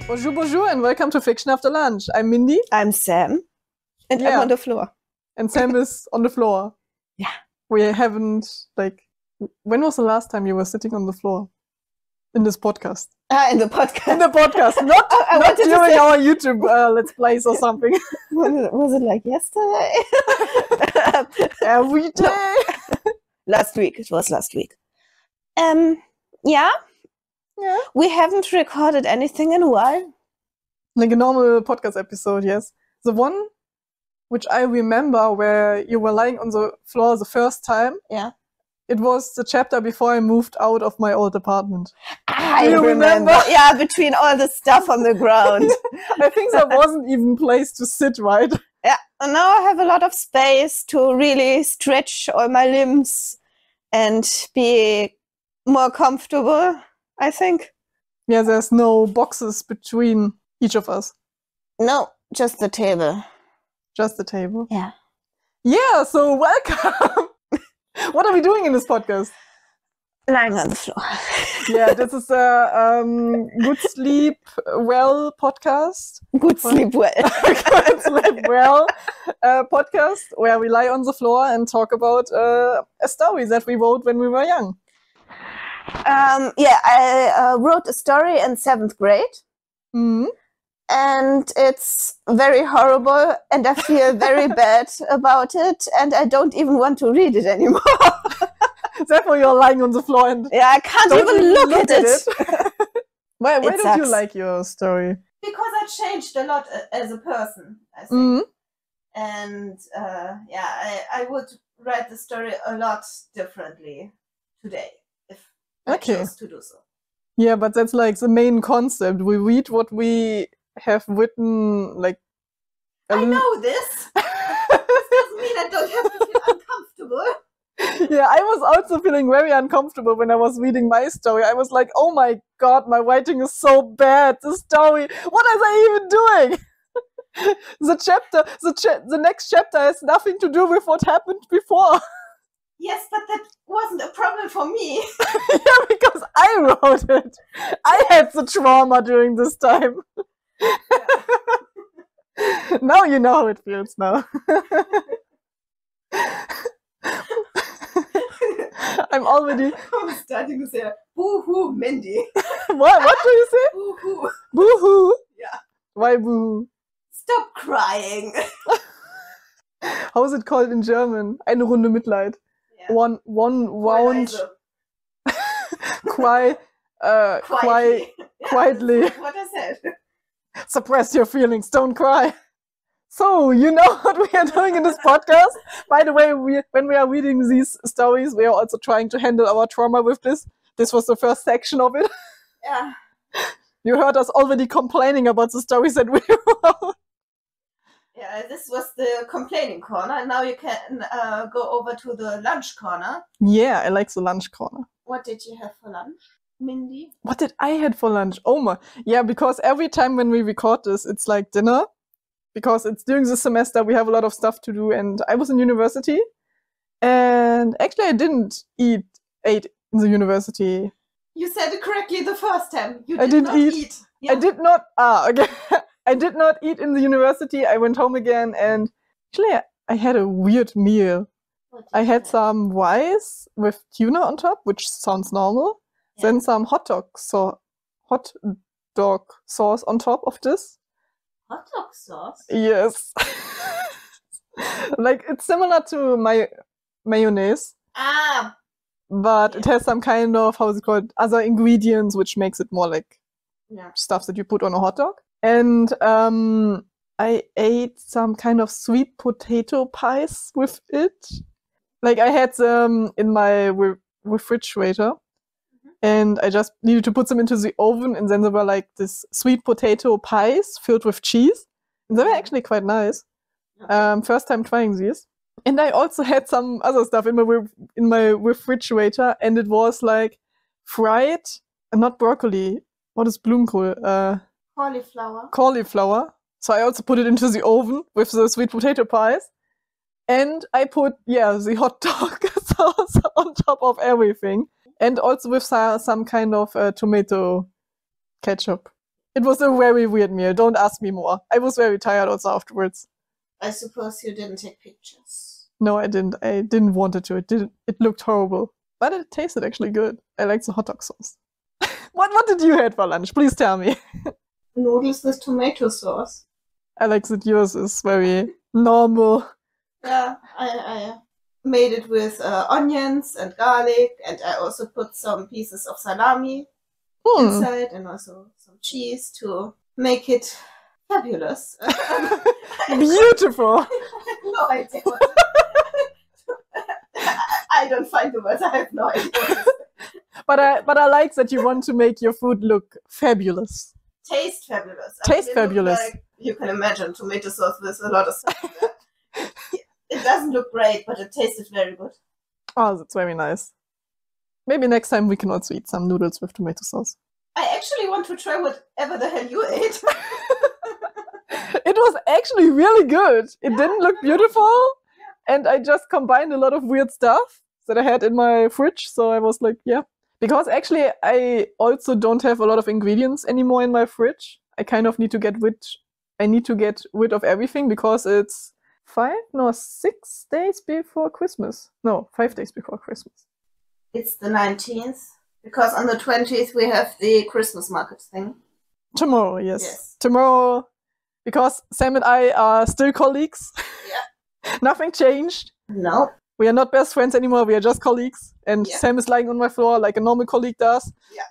Bonjour, bonjour, and welcome to Fiction After Lunch. I'm Mindy. I'm Sam. And I'm on the floor. And Sam is on the floor. Yeah. We haven't, when was the last time you were sitting on the floor? In this podcast. In the podcast. In the podcast, not during our YouTube Let's Plays or something. Was it like yesterday? Every day. No. Last week. It was last week. Yeah. We haven't recorded anything in a while. Like a normal podcast episode, yes. The one which I remember where you were lying on the floor the first time. Yeah. It was the chapter before I moved out of my old apartment. I remember. Yeah, between all the stuff on the ground. I think there wasn't even place to sit, right? Yeah. And now I have a lot of space to really stretch all my limbs and be more comfortable, I think. Yeah, there's no boxes between each of us. No, just the table. Just the table? Yeah. Yeah, so welcome! What are we doing in this podcast? Lying on the floor. Yeah, this is a Good Sleep Well podcast. Good Sleep Well. Good Sleep Well podcast where we lie on the floor and talk about a story that we wrote when we were young. I wrote a story in 7th grade. Mm-hmm. And it's very horrible, and I feel very bad about it, and I don't even want to read it anymore. Therefore, you're lying on the floor and I can't even look at it. Why don't you like your story? Because I changed a lot as a person, I think. Mm-hmm. And I would write the story a lot differently today if I chose to do so. Yeah, but that's like the main concept. We read what we have written, like... I know this! This doesn't mean I don't have to feel uncomfortable. Yeah, I was also feeling very uncomfortable when I was reading my story. I was like, oh my god, my writing is so bad. The story, what was I even doing? The next chapter has nothing to do with what happened before. Yes, but that wasn't a problem for me. Yeah, because I wrote it. I had the trauma during this time. Now you know how it feels now. I'm starting to say, boo-hoo, Mindy. What do you say? Boo-hoo. Boo-hoo? Yeah. Why boo-hoo? Stop crying. How is it called in German? Eine Runde Mitleid. Yeah. One round. Quietly. That's what I said. Suppress your feelings, don't cry. So, you know what we are doing in this podcast? By the way, when we are reading these stories, we are also trying to handle our trauma with this. This was the first section of it. Yeah. You heard us already complaining about the stories that we wrote. Yeah, this was the complaining corner, and now you can go over to the lunch corner. Yeah, I like the lunch corner. What did you have for lunch, Mindy? What did I had for lunch? Oh my. Yeah, because every time when we record this, it's like dinner. Because it's during the semester, we have a lot of stuff to do, and I was in university. And actually, I didn't ate in the university. You said it correctly the first time. I didn't not eat. Yeah. I did not. Okay. I did not eat in the university. I went home again, and actually, I had a weird meal. I had some rice with tuna on top, which sounds normal. Yeah. Then some hot dog sauce on top of this. Hot dog sauce? Yes. Like, it's similar to my mayonnaise. Ah. But it has some kind of, how is it called, other ingredients, which makes it more like stuff that you put on a hot dog. And I ate some kind of sweet potato pies with it. Like, I had them in my refrigerator. And I just needed to put them into the oven, and then they were like this sweet potato pies filled with cheese. And they were actually quite nice. First time trying these. And I also had some other stuff in my refrigerator, and it was like fried, not broccoli. What is Blumenkohl? Cauliflower. So I also put it into the oven with the sweet potato pies. And I put, the hot dog sauce on top of everything. And also with some kind of tomato ketchup. It was a very weird meal. Don't ask me more. I was very tired also afterwards. I suppose you didn't take pictures. No, I didn't. I didn't want it to. It looked horrible. But it tasted actually good. I like the hot dog sauce. What did you have for lunch? Please tell me. Noodles with tomato sauce. I like that yours is very normal. Yeah, I made it with onions and garlic, and I also put some pieces of salami inside, and also some cheese to make it fabulous. Beautiful. I have no idea what I don't find the words. I have no idea. But I like that you want to make your food look fabulous. Taste fabulous. Taste fabulous. Like, you can imagine tomato sauce with a lot of stuff. It doesn't look great, but it tasted very good. Oh, that's very nice. Maybe next time we can also eat some noodles with tomato sauce. I actually want to try whatever the hell you ate. It was actually really good. It didn't look beautiful. And I just combined a lot of weird stuff that I had in my fridge. So I was like, yeah. Because actually I also don't have a lot of ingredients anymore in my fridge. I kind of need to get rid of everything because it's 6 days before Christmas. No, 5 days before Christmas. It's the 19th. Because on the 20th we have the Christmas market thing. Tomorrow, yes. Tomorrow, because Sam and I are still colleagues. Yeah. Nothing changed. No. We are not best friends anymore, we are just colleagues. And Sam is lying on my floor like a normal colleague does. Yeah.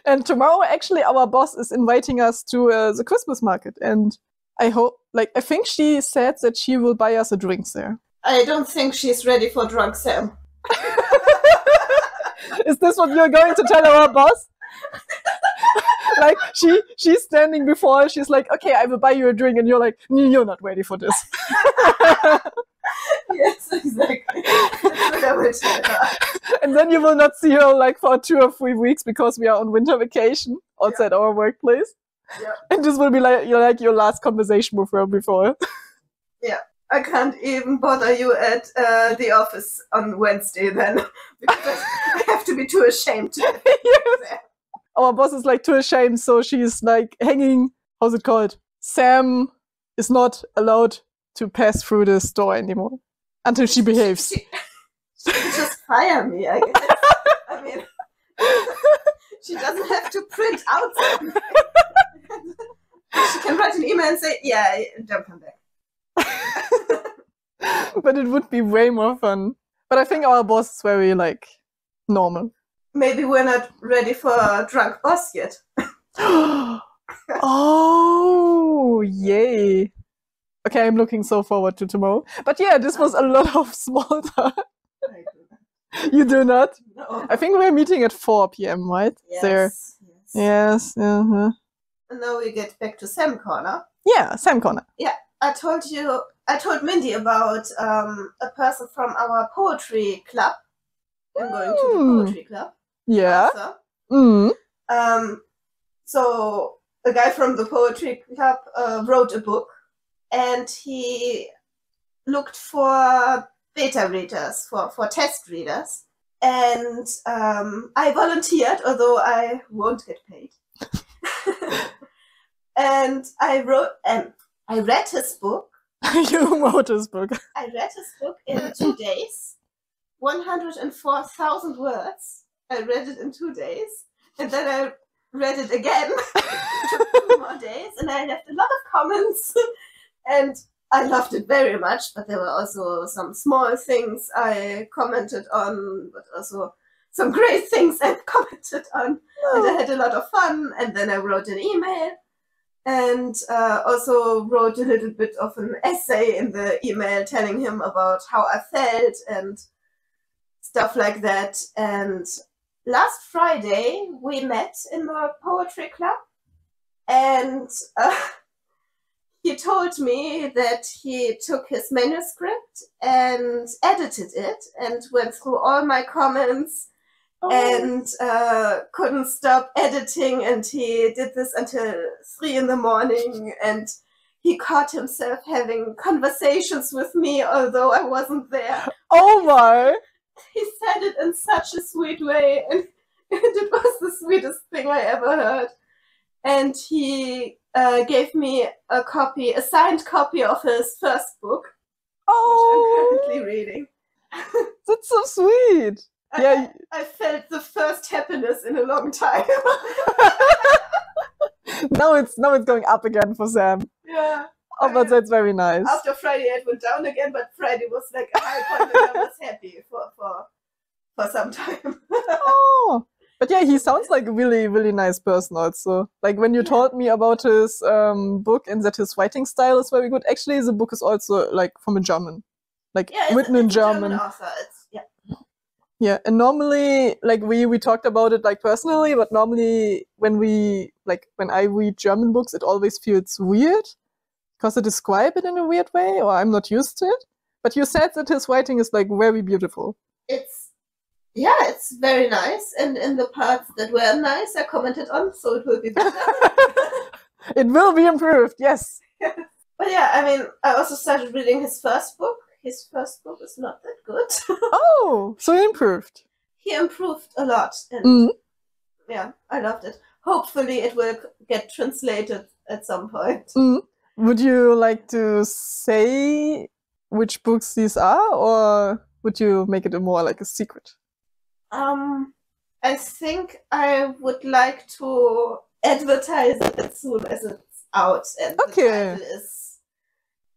And tomorrow, actually, our boss is inviting us to the Christmas market. And I think she said that she will buy us a drink there. I don't think she's ready for drunk Sam. Is this what you're going to tell our boss? Like, she's standing before, she's like, okay, I will buy you a drink. And you're like, you're not ready for this. Yes, exactly. That's what I would tell her. And then you will not see her like for 2 or 3 weeks because we are on winter vacation outside our workplace. Yeah. And this will be like your last conversation with her before. Yeah. I can't even bother you at the office on Wednesday then. Because I have to be too ashamed to. Yes. Our boss is like too ashamed, so she's like hanging, how's it called? Sam is not allowed to pass through the store anymore until she behaves. She just fire me, I guess. I mean, she doesn't have to print out something. She can write an email and say, yeah, don't come back. But it would be way more fun. But I think our boss is very, like, normal. Maybe we're not ready for a drunk boss yet. Oh, yay. Okay, I'm looking so forward to tomorrow. But yeah, this was a lot of small talk. You do not? No. I think we're meeting at 4 p.m., right? Yes. There. Yes. Uh-huh. And now we get back to Sam Corner. Yeah, Sam Corner. Yeah, I told Mindy about a person from our poetry club. I'm going to the poetry club. Yeah. So a guy from the poetry club wrote a book, and he looked for beta readers, for test readers. And I volunteered, although I won't get paid. And I read his book. You wrote his book. I read his book in 2 days. 104,000 words. I read it in 2 days. And then I read it again. It took 2 more days. And I left a lot of comments. And I loved it very much. But there were also some small things I commented on. But also some great things I commented on. And I had a lot of fun. And then I wrote an email. And also wrote a little bit of an essay in the email telling him about how I felt and stuff like that. And last Friday we met in the poetry club, and he told me that he took his manuscript and edited it and went through all my comments and couldn't stop editing, and he did this until 3 in the morning, and he caught himself having conversations with me although I wasn't there. Oh my! He said it in such a sweet way, and It was the sweetest thing I ever heard. And he gave me a signed copy of his first book, which I'm currently reading. That's so sweet. I felt the first happiness in a long time. Now it's going up again for Sam. Yeah. Oh, but that's very nice. After Friday, it went down again, but Friday was like a high point, and I was happy for some time. Oh, but yeah, he sounds like a really, really nice person also. Like when you told me about his book and that his writing style is very good. Actually, the book is also like from a German, like written in German. Author. Yeah, and normally, like we talked about it like personally, but normally when I read German books, it always feels weird because they describe it in a weird way, or I'm not used to it. But you said that his writing is like very beautiful. It's very nice, and in the parts that were nice, I commented on, so it will be better. It will be improved, yes. But yeah, I mean, I also started reading his first book. His first book is not that good. Oh, so he improved. He improved a lot, and yeah, I loved it. Hopefully it will get translated at some point. Would you like to say which books these are, or would you make it more like a secret? I think I would like to advertise it as soon as it's out and the title is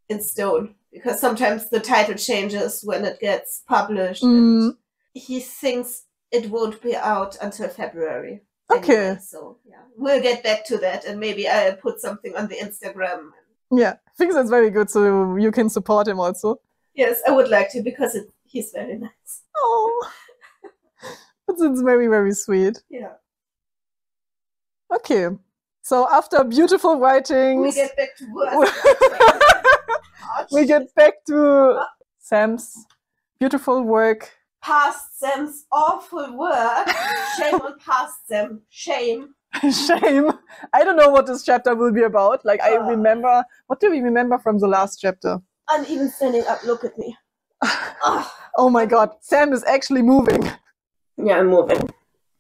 in stone. Because sometimes the title changes when it gets published. And he thinks it won't be out until February. Okay. Anyway, so yeah, we'll get back to that, and maybe I'll put something on the Instagram. Yeah, I think that's very good, so you can support him also. Yes, I would like to, because he's very nice. Oh, it's very, very sweet. Yeah. Okay, so after beautiful writing, we get back to work. We get back to Sam's beautiful work. Past Sam's awful work. Shame on past Sam. Shame. Shame. I don't know what this chapter will be about. Like, I remember... What do we remember from the last chapter? I'm even standing up. Look at me. Oh my god. Sam is actually moving. Yeah, I'm moving.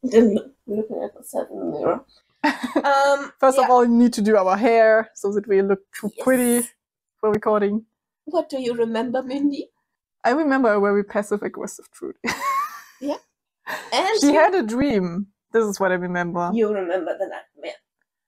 Looking at myself in the mirror. First of all, we need to do our hair so that we look too pretty for recording. What do you remember, Mindy? I remember a very passive-aggressive Trudy. Yeah. And she had a dream. This is what I remember. You remember the nightmare.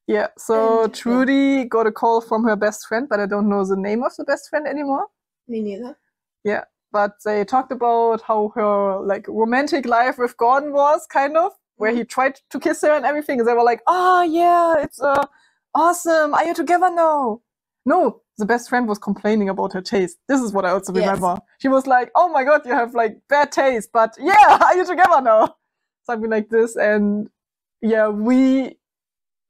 Yeah, so Trudy got a call from her best friend, but I don't know the name of the best friend anymore. Me neither. Yeah, but they talked about how her like romantic life with Gordon was, kind of, where he tried to kiss her and everything. And they were like, oh yeah, it's awesome. Are you together now? No, the best friend was complaining about her taste. This is what I also remember. Yes. She was like, oh my god, you have like bad taste, but yeah, are you together now? Something like this. And yeah, we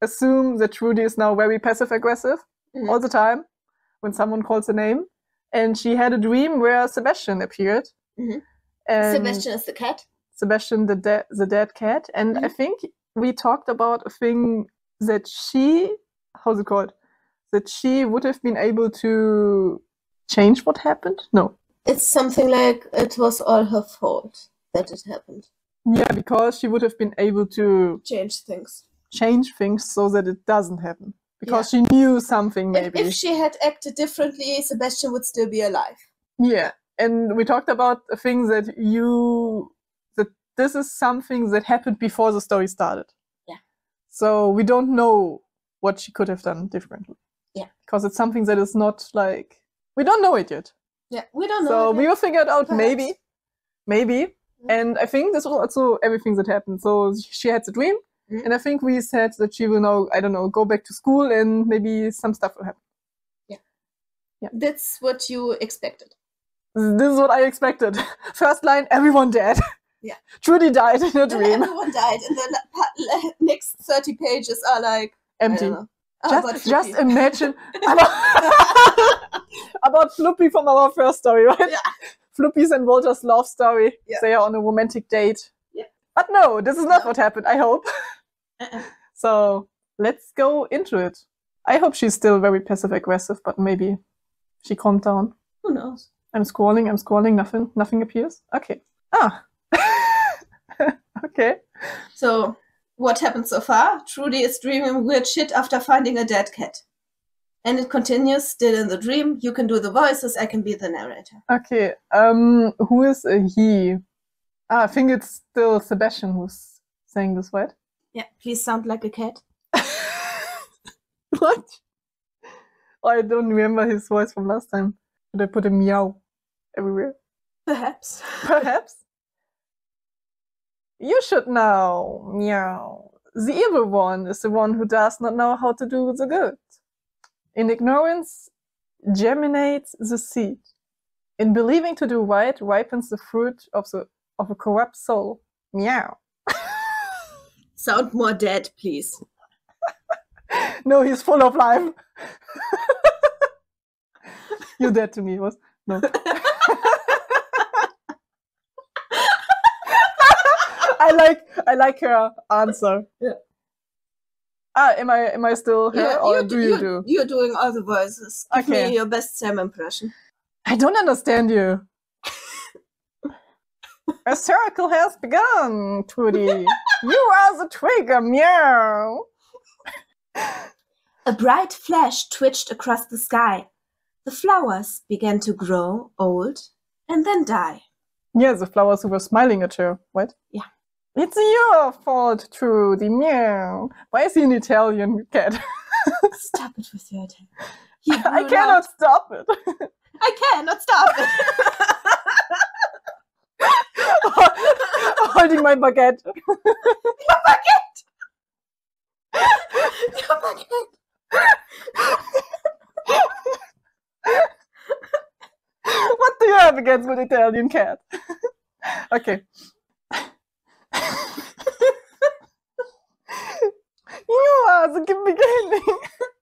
assume that Trudy is now very passive-aggressive all the time when someone calls her name. And she had a dream where Sebastian appeared. And Sebastian is the cat? Sebastian, the dead cat. And I think we talked about a thing that how's it called? That she would have been able to change what happened? No. It's something like it was all her fault that it happened. Yeah, because she would have been able to change things so that it doesn't happen. Because she knew something, maybe. If she had acted differently, Sebastian would still be alive. Yeah, and we talked about things that this is something that happened before the story started. Yeah. So we don't know what she could have done differently. Yeah. Because it's something that is not like... We don't know it yet. Yeah, we don't know. So we will figure it out, maybe. And I think this was also everything that happened. So she had the dream, and I think we said that she will now, I don't know, go back to school and maybe some stuff will happen. Yeah. That's what you expected. This is what I expected. First line, everyone dead. Yeah. Trudy died in a dream. Everyone died, and the next 30 pages are like... empty. Just imagine about Floppy from our first story, right? Yeah. Floppy's and Walter's love story. Yeah. They are on a romantic date. Yeah. But no, this is not what happened, I hope. So let's go into it. I hope she's still very passive-aggressive, but maybe she calmed down. Who knows? I'm scrolling, nothing appears. Okay. Okay. So, what happened so far? Trudy is dreaming weird shit after finding a dead cat. And it continues, still in the dream. You can do the voices, I can be the narrator. Okay, who is a he? I think it's still Sebastian who's saying this, right? Yeah, please sound like a cat. What? Oh, I don't remember his voice from last time. But I put a meow everywhere. Perhaps. Perhaps. You should know, meow. The evil one is the one who does not know how to do the good. In ignorance germinates the seed. In believing to do right ripens the fruit of a corrupt soul. Meow. Sound more dead, please. No, he's full of life. You're dead to me, was no. I like her answer. Yeah. Am I still here, or do you do? You're doing all the voices. Give me your best Sam impression. I don't understand you. A circle has begun, Trudy. You are the trigger, meow. A bright flash twitched across the sky. The flowers began to grow old and then die. Yeah, the flowers who were smiling at her, right? Yeah. It's your fault, Trudy, meow. Why is he an Italian cat? Stop it with your Italian. I cannot stop it. I cannot stop it. Holding my baguette. Your baguette! Your baguette! What do you have against an Italian cat? Okay. You are the beginning,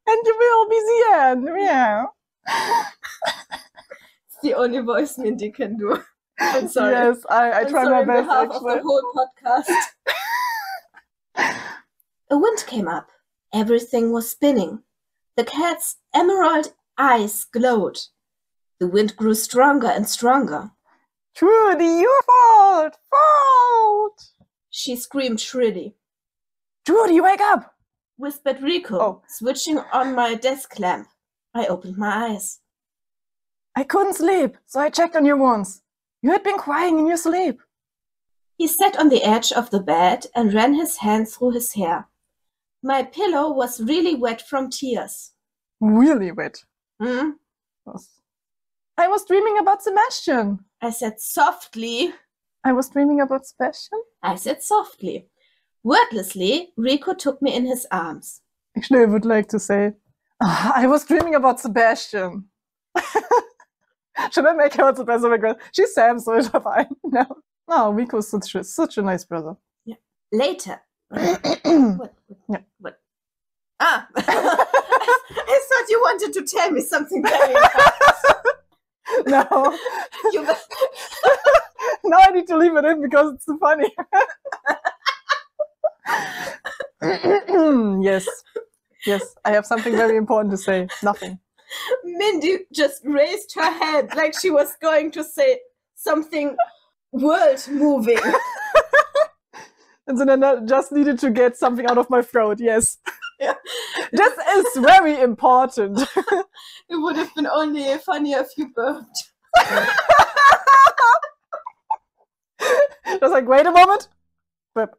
and you will be the end. Meow. It's the only voice Mindy can do. I'm sorry. Yes, I try my best. On behalf of the whole podcast. A wind came up. Everything was spinning. The cat's emerald eyes glowed. The wind grew stronger and stronger. Trudy, your fault! Fault! She screamed shrilly. Trudy, wake up! Whispered Rico, switching on my desk lamp. I opened my eyes. I couldn't sleep, so I checked on you once. You had been crying in your sleep. He sat on the edge of the bed and ran his hand through his hair. My pillow was really wet from tears. Really wet? Hmm? I was dreaming about Sebastian. I said softly. I was dreaming about Sebastian? I said softly. Wordlessly, Rico took me in his arms. Actually, I would like to say, I was dreaming about Sebastian. Should I make her Sebastian? Because she's Sam, so it's fine. No. No, Rico's such a nice brother. Yeah. Later. What? Ah! I thought you wanted to tell me something very important. No. Now I need to leave it in because it's so funny. Yes. Yes, I have something very important to say. Nothing. Mindy just raised her head like she was going to say something world-moving. And then I just needed to get something out of my throat, yes. Yeah. This is very important. It would have been only funnier if you burped. Just like, wait a moment. Burp.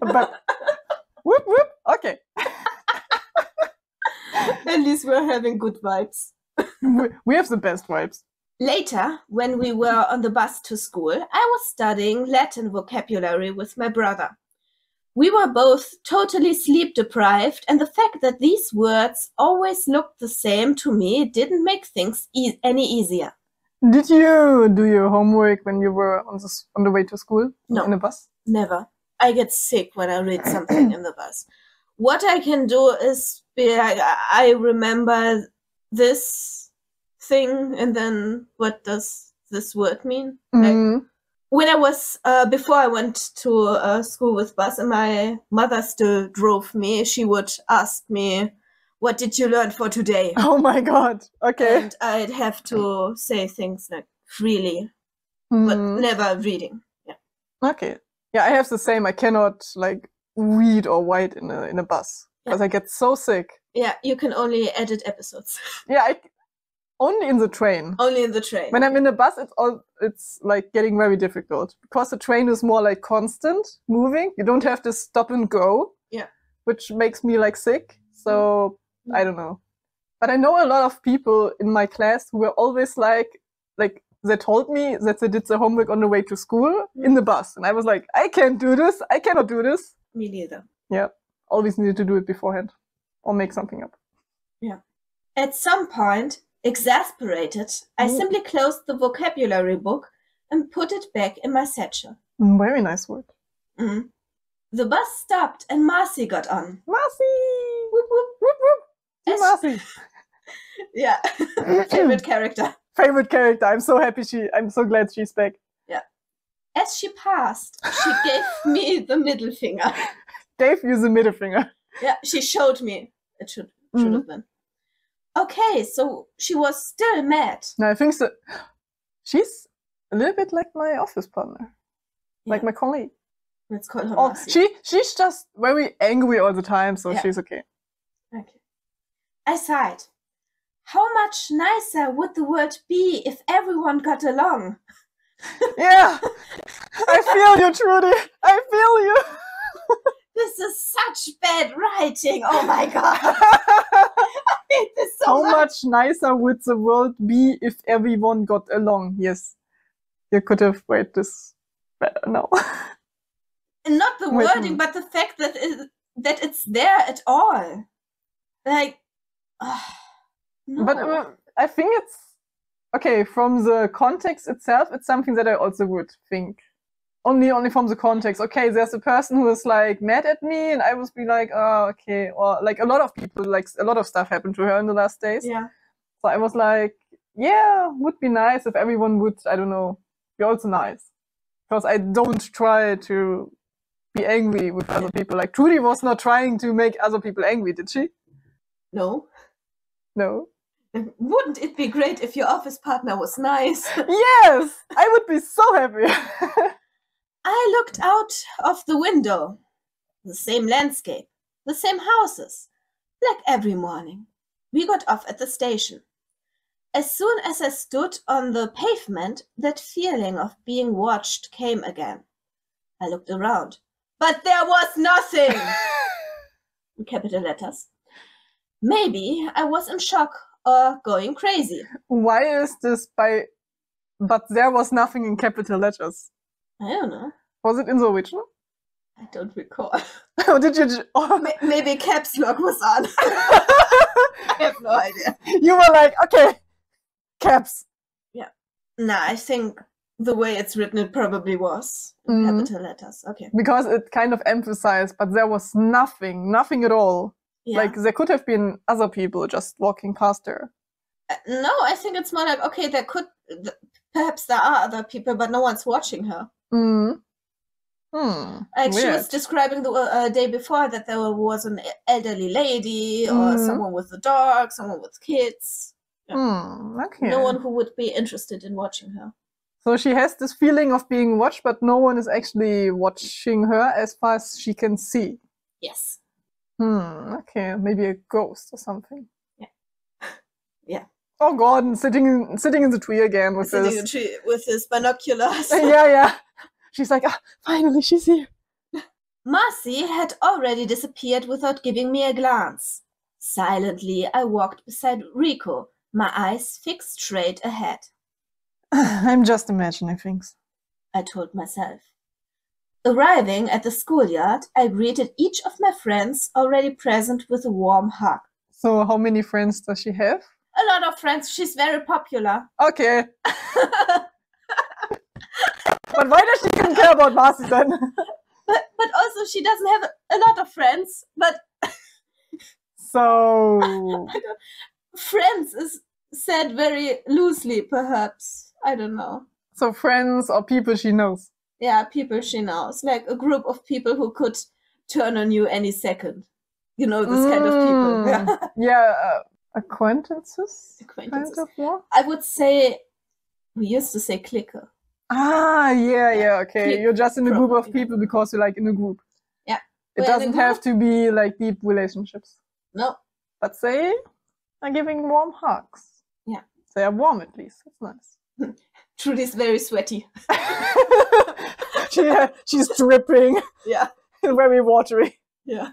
Burp. Whoop, whoop. Okay. At least we're having good vibes. We have the best vibes. Later, when we were on the bus to school, I was studying Latin vocabulary with my brother. We were both totally sleep deprived, and the fact that these words always looked the same to me didn't make things any easier. Did you do your homework when you were on the way to school? No. In the bus? Never. I get sick when I read something in the bus. What I can do is be like, I remember this thing, and then what does this word mean? Mm-hmm. Like, when I was, before I went to school with bus and my mother still drove me, she would ask me, what did you learn for today? Oh my God. Okay. And I'd have to say things like freely, but never reading. Yeah. Okay. Yeah, I have the same. I cannot like read or write in a bus because I get so sick. Yeah, you can only edit episodes. Yeah, only in the train. Only in the train. When I'm in the bus, it's like getting very difficult because the train is more like constant moving. You don't have to stop and go. Yeah. Which makes me like sick. So I don't know. But I know a lot of people in my class who were always like they told me that they did their homework on the way to school in the bus. And I was like, I can't do this. I cannot do this. Me neither. Yeah. Always needed to do it beforehand or make something up. Yeah. At some point, exasperated, I simply closed the vocabulary book and put it back in my satchel. Very nice word. Mm. The bus stopped and Marcy got on. Marcy! Whoop, whoop. Whoop, whoop. Marcy! Yeah. Favorite character. Favorite character. I'm so glad she's back. Yeah. As she passed, she gave me the middle finger. Gave you the middle finger. Yeah, she showed me. It should have been. Okay, so she was still mad. No, I think so. She's a little bit like my office partner. Yeah. Like my colleague. Let's call her Marcy. She's just very angry all the time, so she's okay. Okay. I sighed. How much nicer would the world be if everyone got along? Yeah! I feel you, Trudy! I feel you! This is such bad writing! Oh my god! I hate this so much! How much nicer would the world be if everyone got along? Yes. You could have read this better now. Not the wording, but the fact that it's there at all. Like... No. But I think it's okay from the context itself. It's something that I also would think only from the context. Okay, there's a person who is like mad at me, and I would be like, oh, okay. Or like a lot of people, like a lot of stuff happened to her in the last days. Yeah. So I was like, yeah, would be nice if everyone would, I don't know, be also nice, because I don't try to be angry with other people. Like Trudy was not trying to make other people angry, did she? No. No. Wouldn't it be great if your office partner was nice? Yes! I would be so happy. I looked out of the window. The same landscape. The same houses. Like every morning. We got off at the station. As soon as I stood on the pavement, that feeling of being watched came again. I looked around. But there was nothing! In capital letters. Maybe I was in shock or going crazy. Why is this but there was nothing in capital letters? I don't know. Was it in the original? I don't recall. Oh, did you? Oh. Maybe caps lock was on. I have no idea. You were like, okay, caps. Yeah. Nah, I think the way it's written, it probably was in capital letters. Okay. Because it kind of emphasized, but there was nothing at all. Yeah. Like, there could have been other people just walking past her. No, I think it's more like, okay, perhaps there are other people, but no one's watching her. Like, she was describing the day before that there was an elderly lady, or someone with a dog, someone with kids. Yeah. Okay. No one who would be interested in watching her. So she has this feeling of being watched, but no one is actually watching her as far as she can see. Yes. Okay, maybe a ghost or something. Yeah. Yeah. Oh, Gordon sitting in the tree again with his binoculars. Yeah. She's like, finally, she's here. Marcy had already disappeared without giving me a glance. Silently, I walked beside Rico, my eyes fixed straight ahead. I'm just imagining things, I told myself. Arriving at the schoolyard, I greeted each of my friends already present with a warm hug. So how many friends does she have? A lot of friends. She's very popular. Okay. But why does she even care about Marcy then? But also she doesn't have a lot of friends. But so friends is said very loosely, perhaps. I don't know. So friends or people she knows. Yeah, people she knows. Like a group of people who could turn on you any second. You know, this kind of people. Yeah, acquaintances? Acquaintances. Kind of, yeah. I would say, we used to say clicker. Ah, yeah, okay. Flip You're just in a group of probably. people because you're like in a group. Yeah. It We're in a doesn't have to be like deep relationships. No. But they are giving warm hugs. Yeah. They are warm at least. That's nice. Trudy's very sweaty. She's dripping. Yeah. Very watery. Yeah.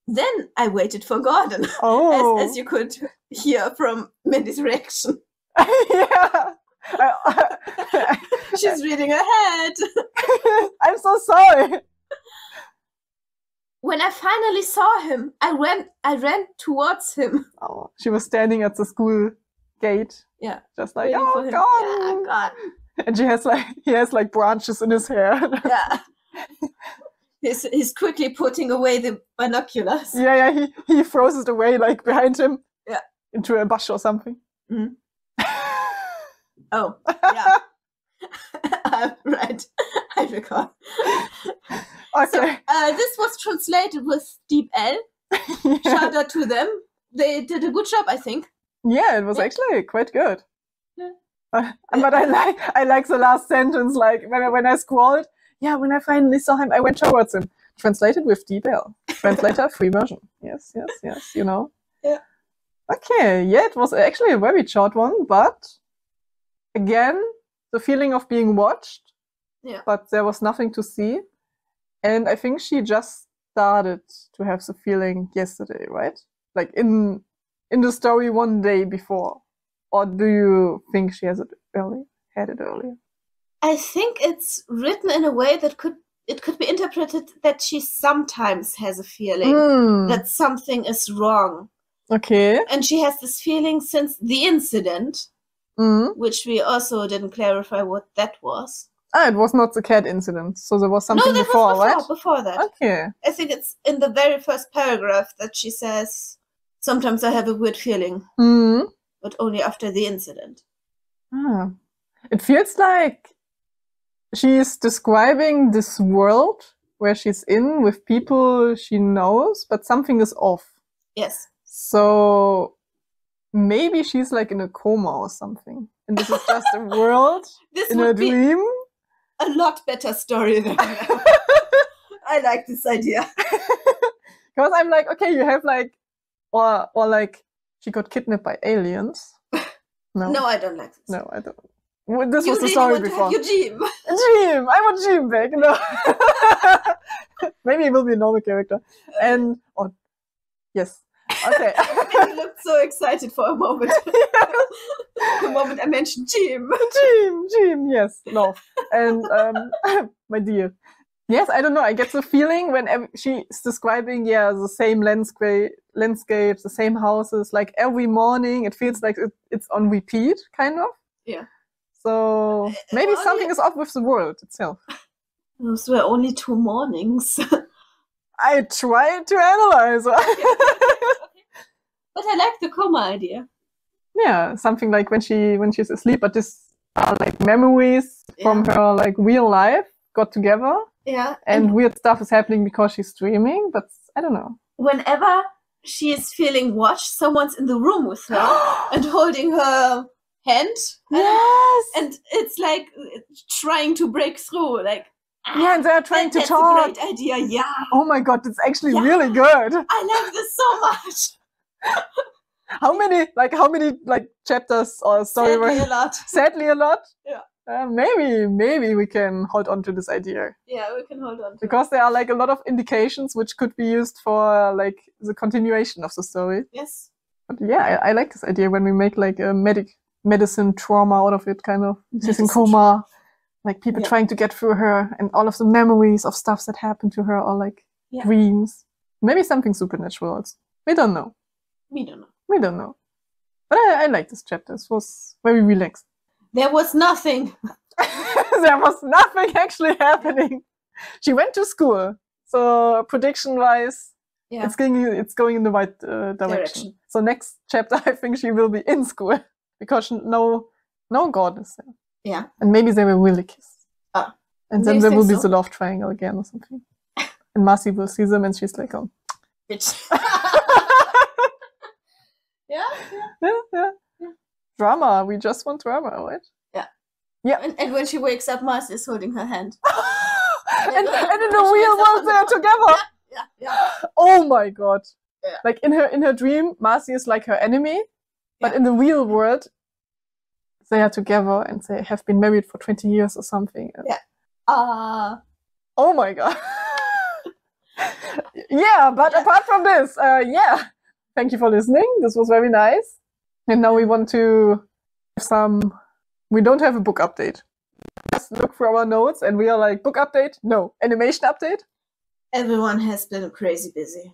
Then I waited for Gordon. Oh. As you could hear from Mindy's reaction. Yeah. She's reading ahead. I'm so sorry. When I finally saw him, I ran towards him. Oh, she was standing at the school gate. Yeah. Just like, Waiting for oh him. God. Yeah, God. And he has like branches in his hair. Yeah. He's quickly putting away the binoculars. Yeah, he throws it away like behind him. Yeah. Into a bush or something. Mm. Oh, yeah. Right. I recall. Okay. So, this was translated with Deep L. Yeah. Shout out to them. They did a good job, I think. Yeah, it was Yeah. actually quite good. Yeah. But I like the last sentence, like when I scrolled. Yeah, when I finally saw him, I went towards him. Translated with Deep L. Translator, free version. Yes, you know. Yeah. Okay, yeah, it was actually a very short one, but again, the feeling of being watched. Yeah. But there was nothing to see. And I think she just started to have the feeling yesterday, right? Like in the story one day before. Or do you think she had it earlier? I think it's written in a way that it could be interpreted that she sometimes has a feeling that something is wrong. Okay. And she has this feeling since the incident, which we also didn't clarify what that was. Ah, it was not the cat incident, so there was something that before, was right? Before that. Okay. I think it's in the very first paragraph that she says, sometimes I have a weird feeling, but only after the incident. Ah. It feels like she's describing this world where she's in with people she knows, but something is off. Yes. So maybe she's like in a coma or something. And this is just a world This in a would be dream. a lot better story than that. I like this idea. Because I'm like, okay, you have like, or like, she got kidnapped by aliens. No, I don't like this. No, I don't. Well, this You was the really story want before. to have your dream. Dream! I want Dream back. No. Maybe it will be a normal character. And, oh, yes. Okay. You looked so excited for a moment. The moment I mentioned Jim. Dream, yes. No. And, my dear. Yes, I don't know. I get the feeling when she's describing, the same landscape, the same houses, like every morning, it feels like it's on repeat, kind of. Yeah. So maybe Well, something is off with the world itself. Those were only 2 mornings. I tried to analyze. But I like the coma idea. Yeah, something like when she's asleep, but this are like memories from her like real life got together. Yeah. And weird stuff is happening because she's dreaming, but I don't know. Whenever she is feeling watched, someone's in the room with her and holding her hand. Yes. And it's like trying to break through, like. Yeah, and they're trying to talk. That's a great idea, yeah. Oh my god, it's actually really good. I like this so much. How many chapters or story? Sadly a lot. Sadly a lot. Yeah. Maybe we can hold on to this idea. Yeah, we can hold on to because there are like a lot of indications which could be used for like the continuation of the story. Yes. But yeah, I like this idea when we make like a medicine trauma out of it, kind of. She's in coma, like people trying to get through her, and all of the memories of stuff that happened to her are like dreams. Maybe something supernatural also. We don't know. We don't know. But I like this chapter. It was very relaxed. There was nothing. There was nothing actually happening. She went to school. So prediction-wise, it's going in the right direction. So next chapter, I think she will be in school. Because no God is there. Yeah. And maybe they will really kiss. And then there will be the love triangle again or something. And Marcy will see them and she's like, oh. Bitch. Yeah. Drama. We just want drama, right? Yeah. Yeah. And when she wakes up, Marcy is holding her hand. and in the real world they are together. Yeah. Oh my god. Yeah. Like in her dream, Marcy is like her enemy, but in the real world, they are together and they have been married for 20 years or something. Yeah. Oh my god. Yeah, but apart from this, thank you for listening. This was very nice. And now we want to have we don't have a book update. Just look through our notes and we are like, book update? No. Animation update? Everyone has been crazy busy.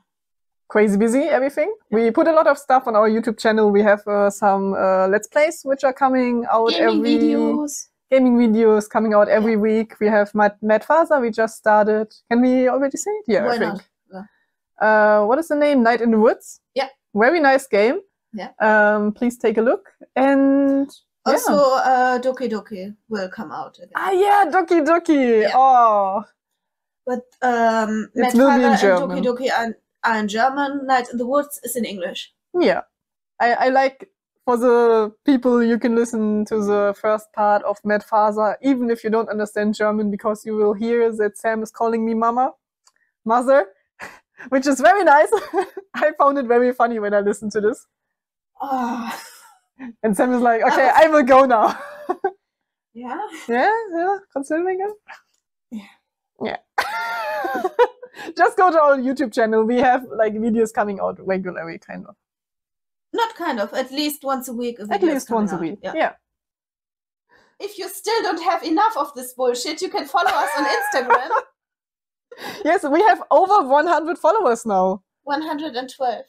Crazy busy, everything. We put a lot of stuff on our YouTube channel. We have some Let's Plays which are coming out gaming videos coming out every week. We have Mad Father, we just started. Can we already say it? Yeah, Why I think. not? Yeah. What is the name? Night in the Woods? Yeah. Very nice game. Yeah. Please take a look. And also, Doki Doki will come out again. Ah, yeah, Doki Doki. Yeah. Oh. But It Mad will be in Father and German. Doki Doki are in German. Night in the Woods is in English. Yeah. I like, for the people, you can listen to the first part of Mad Father, even if you don't understand German, because you will hear that Sam is calling me mother, which is very nice. I found it very funny when I listened to this. Oh. And Sam is like, okay, I will go now. Yeah? Yeah, considering it. Yeah. Just go to our YouTube channel. We have like videos coming out regularly, kind of. Not kind of, at least once a week. At least once a week, yeah. If you still don't have enough of this bullshit, you can follow us on Instagram. Yes, we have over 100 followers now. 112.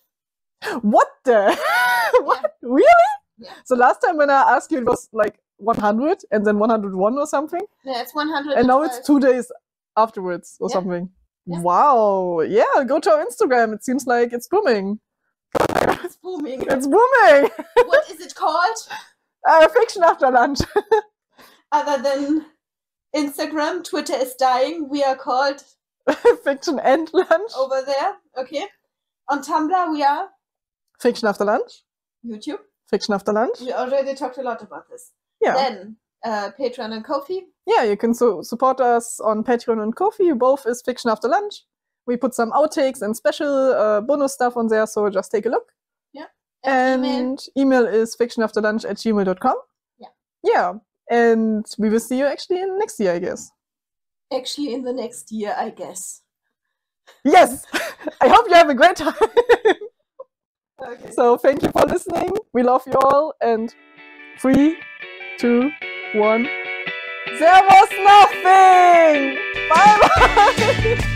What the? What? Yeah. Really? Yeah. So last time when I asked you, it was like 100 and then 101 or something? Yeah, it's 100. And now it's 2 days afterwards or something. Yeah. Wow. Yeah, go to our Instagram. It seems like it's booming. It's booming. It's booming. What is it called? Fiction after lunch. Other than Instagram, Twitter is dying. We are called Fiction and lunch. over there. Okay. On Tumblr, we are Fiction after lunch. YouTube. Fiction after lunch. We already talked a lot about this. Yeah. Then Patron and Ko-fi. Yeah, you can support us on Patreon and Ko-fi. Both is Fiction After Lunch. We put some outtakes and special bonus stuff on there, so just take a look. Yeah. And email is fictionafterlunch@gmail.com. Yeah. Yeah. And we will see you actually in next year, I guess. Actually, in the next year, I guess. Yes! I hope you have a great time. Okay. So thank you for listening. We love you all. And 3, 2, 1. There was nothing! Bye-bye!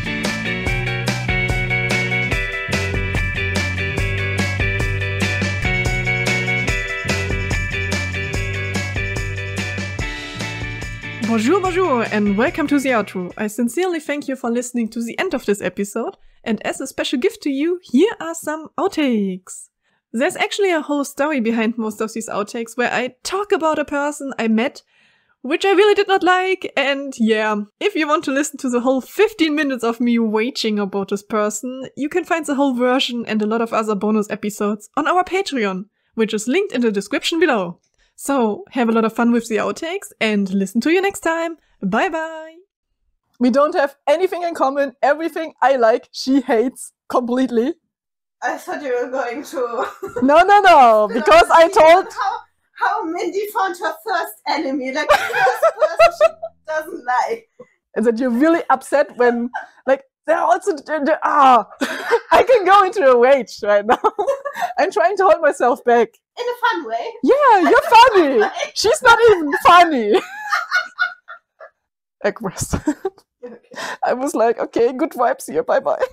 Bonjour, bonjour, and welcome to the outro. I sincerely thank you for listening to the end of this episode, and as a special gift to you, here are some outtakes. There's actually a whole story behind most of these outtakes where I talk about a person I met, which I really did not like, and yeah, if you want to listen to the whole 15 minutes of me raging about this person, you can find the whole version and a lot of other bonus episodes on our Patreon, which is linked in the description below. So, have a lot of fun with the outtakes and listen to you next time. Bye bye! We don't have anything in common. Everything I like, she hates completely. I thought you were going to... No, because I told... How Mindy found her first enemy, like the first person she doesn't like. And that you're really upset when, like, they're also... I can go into a rage right now. I'm trying to hold myself back. In a fun way. Yeah, you're funny. She's not even funny. Aggressive. Okay. I was like, okay, good vibes here. Bye-bye.